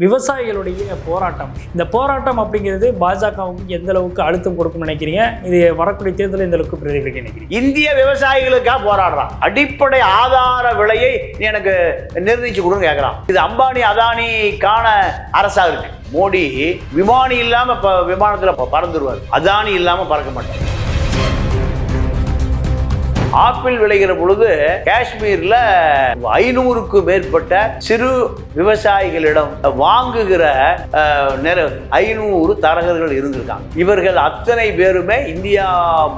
விவசாயிகளுடைய போராட்டம், இந்த போராட்டம் அப்படிங்கிறது பாஜகவுக்கு எந்த அளவுக்கு அழுத்தம் கொடுக்கும்னு நினைக்கிறீங்க? இது வரக்கூடிய தேர்தலில் எந்த அளவுக்கு பிரதிபலிக்க நினைக்கிறீங்க? இந்திய விவசாயிகளுக்காக போராடுறான். அடிப்படை ஆதார விலையை எனக்கு நிர்ணயிச்சு கொடுன்னு கேட்கறான். இது அம்பானி அதானிக்கான அரசா இருக்கு. மோடி விமானி இல்லாம விமானத்துல பறந்துருவார், அதானி இல்லாம பறக்க மாட்டார். ஆப்பிள் விளைகிற பொழுது காஷ்மீர்ல 500க்கு மேற்பட்ட சிறு விவசாயிகளிடம் வாங்குகிற 500 தரகர்கள் இருந்திருக்காங்க. இவர்கள் அத்தனை பேருமே இந்தியா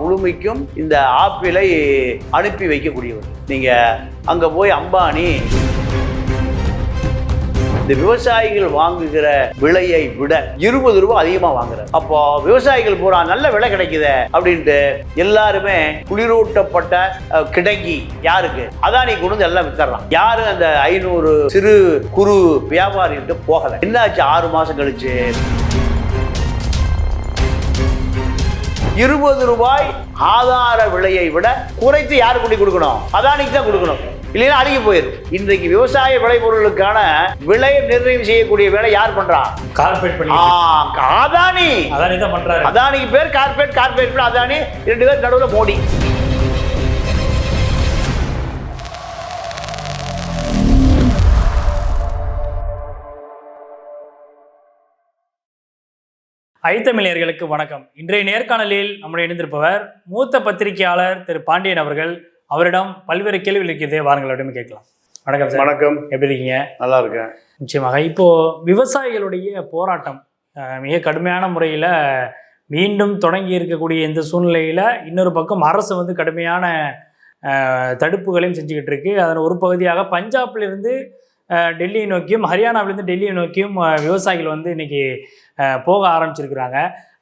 முழுமைக்கும் இந்த ஆப்பிளை அனுப்பி வைக்கக்கூடியவர். நீங்க அங்க போய் அம்பானி இந்த விவசாயிகள் வாங்குகிற விலையை விட 20 ரூபாய் அதிகமா வாங்குறாரு. அப்போ விவசாயிகள் பூரா நல்ல விலை கிடைக்குது அப்படின்ட்டு எல்லாருமே குளிரூட்டப்பட்ட கிடங்கி யாருக்கு அதானி கொண்டு எல்லாம் வித்தர்றான். யாரு அந்த 500 சிறு குறு வியாபாரிகிட்ட போகல. என்னாச்சு? 6 மாசம் கழிச்சு 20 ரூபாய் ஆதார விலையை விட குறைத்து யாரு கொண்டு கொடுக்கணும்? அதானிக்கு தான் கொடுக்கணும், இல்லைன்னா அழுகி போயிரு. இன்றைக்கு விவசாய விளைபொருளுக்கான விலை நிர்ணயம் செய்யக்கூடிய வேலை யார் பண்றா? கார்பரேட் பண்ணி அதானி தான் பண்றாரு. அதானிக்கு பேர் கார்பரேட், கார்பரேட் அதானி, 2 பேர் நடுவில் மோடி. ஐத்தமிழர்களுக்கு வணக்கம். இன்றைய நேர்காணலில் நம்முடைய இணைந்திருப்பவர் மூத்த பத்திரிகையாளர் திரு பாண்டியன் அவர்கள். அவரிடம் பல்வேறு கேள்விகள் இருக்கிறதே, வாருங்களிடமே கேட்கலாம். வணக்கம் சார். வணக்கம். எப்படி இருக்கீங்க? நல்லா இருக்கேன். நிச்சயமாக. இப்போ விவசாயிகளுடைய போராட்டம் மிக கடுமையான முறையில் மீண்டும் தொடங்கி இருக்கக்கூடிய இந்த சூழ்நிலையில் இன்னொரு பக்கம் அரசு கடுமையான தடுப்புகளையும் செஞ்சுக்கிட்டு இருக்கு. அதன் ஒரு பகுதியாக பஞ்சாப்லேருந்து டெல்லியை நோக்கியும் ஹரியானாவிலேருந்து டெல்லியை நோக்கியும் விவசாயிகள் இன்னைக்கு போக ஆரம்பிச்சிருக்கிறாங்க.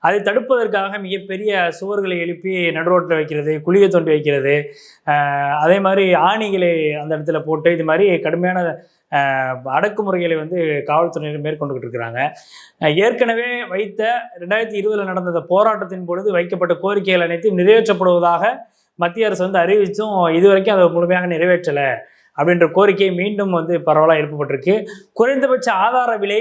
அதை தடுப்பதற்காக மிகப்பெரிய சுவர்களை எழுப்பி நடுரோட்டில் வைக்கிறது, குழியை தோண்டி வைக்கிறது, அதே மாதிரி ஆணிகளை அந்த இடத்துல போட்டு இது மாதிரி கடுமையான அடக்குமுறைகளை காவல்துறையினர் மேற்கொண்டுகிட்டு இருக்கிறாங்க. ஏற்கனவே வைத்த 2020 நடந்த போராட்டத்தின் பொழுது வைக்கப்பட்ட கோரிக்கைகள் அனைத்தும் நிறைவேற்றப்படுவதாக மத்திய அரசு அறிவிச்சும் இதுவரைக்கும் அதை முழுமையாக நிறைவேற்றலை அப்படின்ற கோரிக்கை மீண்டும் பரவலாக எழுப்பப்பட்டிருக்கு. குறைந்தபட்ச ஆதார விலை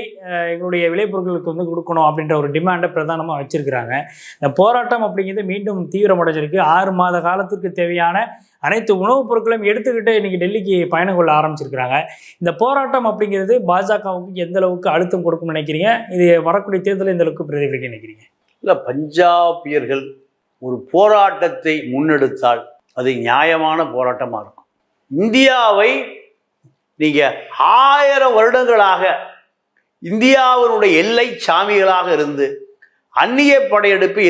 எங்களுடைய விளைபொருட்களுக்கு கொடுக்கணும் அப்படின்ற ஒரு டிமாண்டை பிரதானமாக வச்சிருக்கிறாங்க. இந்த போராட்டம் அப்படிங்கிறது மீண்டும் தீவிரமடைஞ்சிருக்கு. 6 மாத காலத்திற்கு தேவையான அனைத்து உணவுப் பொருட்களையும் எடுத்துக்கிட்டு இன்னைக்கு டெல்லிக்கு பயணம் கொள்ள ஆரம்பிச்சிருக்கிறாங்க. இந்த போராட்டம் அப்படிங்கிறது பாஜகவுக்கு எந்த அளவுக்கு அழுத்தம் கொடுக்கும்னு நினைக்கிறீங்க? இது வரக்கூடிய தேர்தலில் எந்த அளவுக்கு பிரதிபலிக்க நினைக்கிறீங்க? இல்லை, பஞ்சாபியர்கள் ஒரு போராட்டத்தை முன்னெடுத்தால் அது நியாயமான போராட்டமாக இருக்கும். இந்தியாவை நீங்க 1000 வருடங்களாக இந்தியாவினுடைய எல்லை சாமிகளாக இருந்து அந்நிய படையெடுப்பு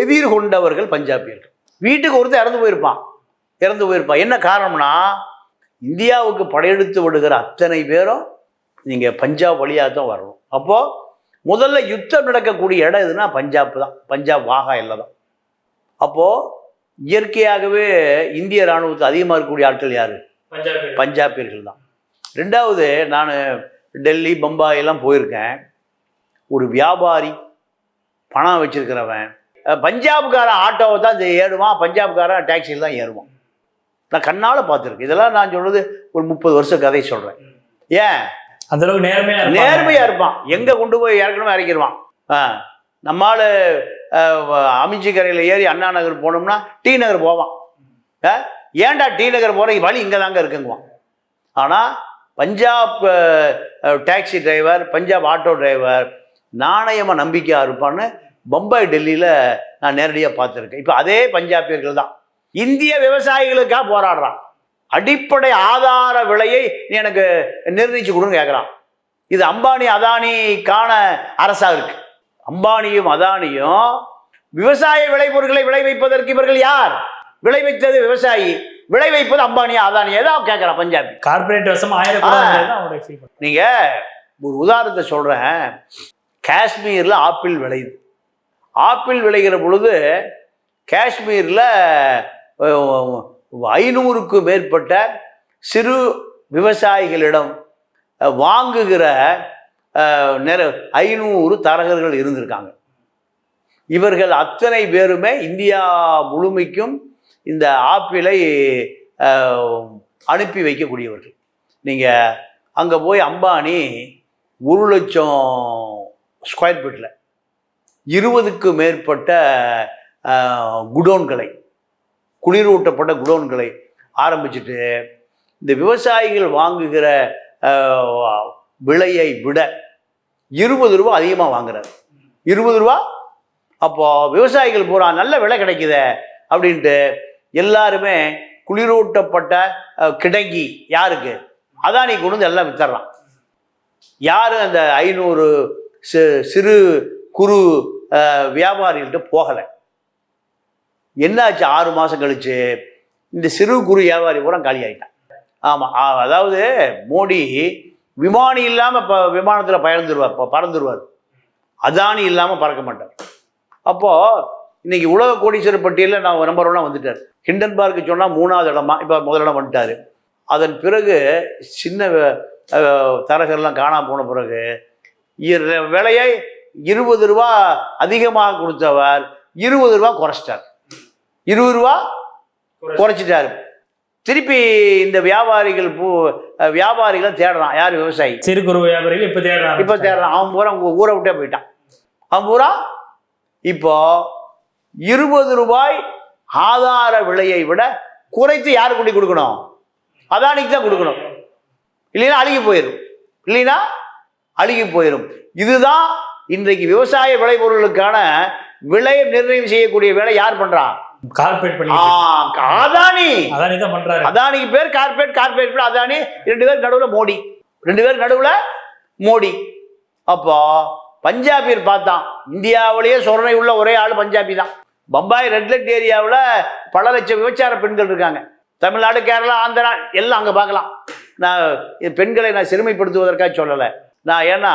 எதிர்கொண்டவர்கள் பஞ்சாபியர்கள். வீட்டுக்கு ஒருத்தர் இறந்து போயிருப்பான். என்ன காரணம்னா, இந்தியாவுக்கு படையெடுத்து விடுகிற அத்தனை பேரும் நீங்க பஞ்சாப் வழியாக தான் வரணும். அப்போ முதல்ல யுத்தம் நடக்கக்கூடிய இடம் எதுனா பஞ்சாப் தான். பஞ்சாப் வாகா எல்லை தான். அப்போ இயற்கையாகவே இந்திய இராணுவத்துக்கு அதிகமாக இருக்கக்கூடிய ஆட்கள் யாரு? பஞ்சாபியர்கள் தான். 2வது, நான் டெல்லி பம்பாய் எல்லாம் போயிருக்கேன். ஒரு வியாபாரி பணம் வச்சிருக்கிறவன் பஞ்சாப்காரன் ஆட்டோவை தான் ஏறுவான், பஞ்சாப்காரன் டாக்ஸியில் தான் ஏறுவான். நான் கண்ணால் பார்த்துருக்கேன். இதெல்லாம் நான் சொல்றது ஒரு 30 வருஷம் கதை சொல்கிறேன். ஏன்? அந்த அளவுக்கு நேர்மையாக இருப்பான். எங்கே கொண்டு போய் இறக்கணுமோ இறக்கிடுவான். நம்மால் அமிஞ்சி கரையில் ஏறி அண்ணா நகர் போனோம்னா டி நகர் போவான். ஏன்டா டி நகர் போகிற வழி இங்கே தாங்க இருக்குங்குவான். ஆனால் Punjab taxi driver, Punjab auto driver நாணயமாக நம்பிக்கையாக இருப்பான்னு பம்பாய் டெல்லியில் நான் நேரடியாக பார்த்துருக்கேன். இப்போ அதே பஞ்சாபியர்கள் தான் இந்திய விவசாயிகளுக்காக போராடுறான். அடிப்படை ஆதார விலையை எனக்கு நிர்ணயிச்சு கொடுன்னு கேட்குறான். இது அம்பானி அதானிக்கான அரசாக இருக்கு. அம்பானியும் அதானியும் விவசாய விளைபொருட்களை விளைவிப்பதற்கு இவர்கள் யார்? விளைவித்தது விவசாயி, விளைவிப்பது அம்பானியா அதானியா தான் கேட்குறான் பஞ்சாபி. கார்பரேட் வசம் 1000. நீங்க ஒரு உதாரணத்தை சொல்றேன். காஷ்மீர்ல ஆப்பிள் விளையுது. ஆப்பிள் விளைகிற பொழுது காஷ்மீர்ல 500க்கு மேற்பட்ட சிறு விவசாயிகளிடம் வாங்குகிற 500 தரகர்கள் இருந்திருக்காங்க. இவர்கள் அத்தனை பேருமே இந்தியா முழுமைக்கும் இந்த ஆப்பிளை அனுப்பி வைக்கக்கூடியவர்கள். நீங்கள் அங்கே போய் அம்பானி 1,00,000 ஸ்கொயர் ஃபீட்டில் 20க்கும் மேற்பட்ட குடோன்களை, குளிரூட்டப்பட்ட குடோன்களை ஆரம்பிச்சுட்டு இந்த விவசாயிகள் வாங்குகிற விலையை விட 20 ரூபா அதிகமாக வாங்குறாரு. 20 ரூபா. அப்போ விவசாயிகள் பூரா நல்ல விலை கிடைக்குதே அப்படின்ட்டு எல்லாருமே குளிரூட்டப்பட்ட கிடங்கி யாருக்கு? அதானி கொண்டு வந்து எல்லாம் வித்துறான். யாரும் அந்த 500 சிறு குறு வியாபாரிகள்கிட்ட போகலை. என்னாச்சு? 6 மாதம் கழிச்சு இந்த சிறு குறு வியாபாரி பூரா காலி ஆகிட்டான். ஆமாம், அதாவது மோடி விமானி இல்லாமல் இப்போ விமானத்தில் பறந்துருவார். அதானி இல்லாமல் பறக்க மாட்டார். அப்போது இன்னைக்கு உலக கோடீஸ்வரர் பட்டியலில் நான் நம்பர் 1 வந்துட்டார். ஹிண்டன்பர்க்கு சொன்னால் 3வது இடமா, இப்போ முதலிடம் வந்துட்டார். அதன் பிறகு சின்ன தரகர்லாம் காணாமல் போன பிறகு விலையை 20 ரூபா அதிகமாக கொடுத்தவர் 20 ரூபா குறைச்சிட்டார். 20 ரூபா குறைச்சிட்டாரு. திருப்பி இந்த வியாபாரிகளை தேடுறான். யார்? விவசாயி, சிறு குறு வியாபாரிகள் இப்போ தேடுறான். அவன் பூரா ஊரை விட்டே போயிட்டான். அவன் பூரா இப்போ 20 ரூபாய் ஆதார விலையை விட குறைத்து யாரு கொண்டு கொடுக்கணும்? அதானிக்கு தான் கொடுக்கணும். இல்லைன்னா அழுகி போயிடும். இதுதான் இன்றைக்கு விவசாய விளைபொருளுக்கான விலை நிர்ணயம் செய்யக்கூடிய வேலை யார் பண்றான்? கார்பரேட் பண்ணி அதானி தான் பண்றாரு. அதானிக்கு பேர் கார்பரேட் அதானி. 2 பேர் நடுவுல மோடி. அப்போ பஞ்சாபியர் பார்த்தான். இந்தியாவிலேயே சொரணை உள்ள ஒரே ஆள் பஞ்சாபி தான். பம்பாய் ரெட் லைட் ஏரியாவில் பல லட்சம் விபச்சார பெண்கள் இருக்காங்க. தமிழ்நாடு, கேரளா, ஆந்திரா எல்லாம் அங்கே பார்க்கலாம். நான் பெண்களை சிறுமைப்படுத்துவதற்காக சொல்லலை. நான் ஏன்னா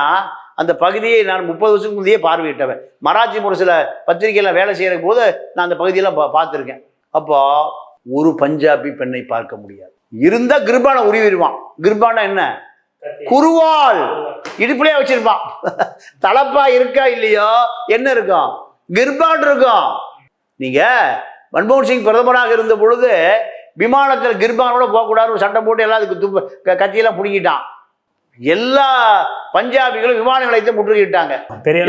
அந்த பகுதியை நான் 30 வருஷத்துக்கு முந்தையே பார்வையிட்டவன். மராட்சி ஒரு சில பத்திரிகையில் வேலை செய்கிற போது நான் அந்த பகுதியெல்லாம் பார்த்துருக்கேன். அப்போ ஒரு பஞ்சாபி பெண்ணை பார்க்க முடியாது. இருந்தால் கிருபானை உருவிடுவான். கிருபானா என்ன? குருவாள் இடுப்புலையே வச்சிருப்பான். தலப்பா இருக்கா இல்லையோ என்ன இருக்கும்? கிர்பான் இருக்கும். நீங்க மன்மோகன் சிங் பிரதமராக இருந்த பொழுது விமானத்தில் கிர்பானோட போகக்கூடாது சட்டம் போட்டு எல்லாத்துக்கு கத்தியெல்லாம் பிடிக்கிட்டான். எல்லா பஞ்சாபிகளும் விமான நிலையத்தை முற்றுகிட்டாங்க. பெரிய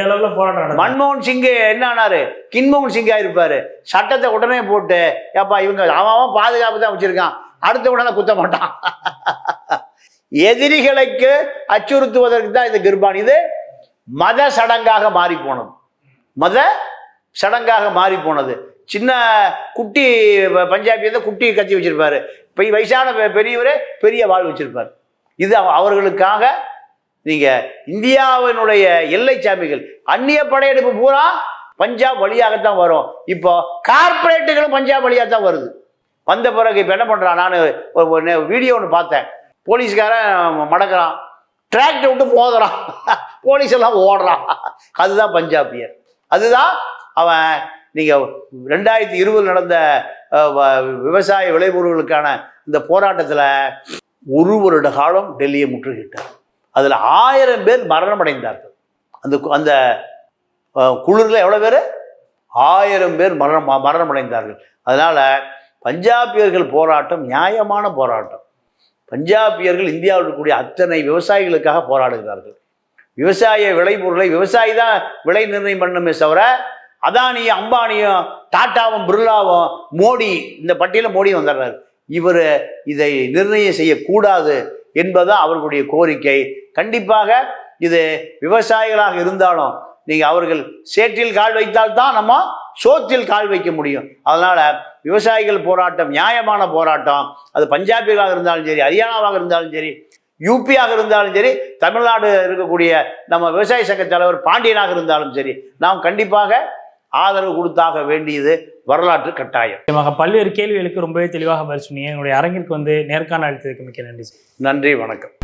அளவுல போராட்டம். மன்மோகன் சிங் என்ன ஆனாரு? கின்மோகன் சிங்கா இருப்பாரு. சட்டத்தை உடனே போட்டு ஏப்பா இவங்க அவன் பாதுகாப்பு தான் வச்சிருக்கான், அடுத்த உடனே குத்த மாட்டான். எதிரிகளுக்கு அச்சுறுத்துவதற்கு தான் இந்த கிர்பான். இது மத சடங்காக மாறி போனது. சின்ன குட்டி பஞ்சாபி குட்டி கத்தி வச்சிருப்பாரு. வயசான பெரியவரே பெரிய வாழ் வச்சிருப்பாரு. இது அவர்களுக்காக. நீங்க இந்தியாவினுடைய எல்லை சாமிகள் அந்நிய படையெடுப்பு பூரா பஞ்சாப் வழியாகத்தான் வரும். இப்போ கார்பரேட்டுகளும் பஞ்சாப் வழியாக தான் வருது. வந்த பிறகு இப்போ என்ன பண்றான்? நான் ஒரு வீடியோ ஒன்று பார்த்தேன். போலீஸ்காரன் மடக்கிறான், டிராக்டர் விட்டு மோதுறான், போலீஸ் எல்லாம் ஓடுறான். அதுதான் பஞ்சாபியர். அதுதான் அவன். நீங்கள் 2020 நடந்த விவசாய விளைபொருளுக்கான இந்த போராட்டத்தில் 1 வருட காலம் டெல்லியை முற்றுகிட்டார். அதில் 1000 பேர் மரணம் அடைந்தார்கள். அந்த குளிரில் எவ்வளோ பேர்? 1000 பேர் மரணம் அடைந்தார்கள். அதனால் பஞ்சாபியர்கள் போராட்டம் நியாயமான போராட்டம். பஞ்சாபியர்கள் இந்தியாவில் இருக்கக்கூடிய அத்தனை விவசாயிகளுக்காக போராடுகிறார்கள். விவசாய விளைபொருளை விவசாயி தான் விலை நிர்ணயம் பண்ணுமே தவிர அதானியும் அம்பானியும் டாட்டாவும் பிர்லாவும் மோடி இந்த பட்டியலில் மோடி வந்துடுறாரு. இவர் இதை நிர்ணயம் செய்யக்கூடாது என்பதுதான் அவர்களுடைய கோரிக்கை. கண்டிப்பாக இது விவசாயிகளாக இருந்தாலும் நீங்கள் அவர்கள் சேற்றில் கால் வைத்தால்தான் நம்ம சோத்தில் கால் வைக்க முடியும். அதனால் விவசாயிகள் போராட்டம் நியாயமான போராட்டம். அது பஞ்சாபியர்களாக இருந்தாலும் சரி, ஹரியானாவாக இருந்தாலும் சரி, யூபியாக இருந்தாலும் சரி, தமிழ்நாடு இருக்கக்கூடிய நம்ம விவசாய சங்க தலைவர் பாண்டியனாக இருந்தாலும் சரி, நாம் கண்டிப்பாக ஆதரவு கொடுத்தாக வேண்டியது வரலாற்று கட்டாயம். பல்வேறு கேள்விகளுக்கு ரொம்பவே தெளிவாக பதில் சொன்னீங்க. என்னுடைய அரங்கிற்கு நேர்காணல் அளித்ததுக்கு மிக்க நன்றி. நன்றி, வணக்கம்.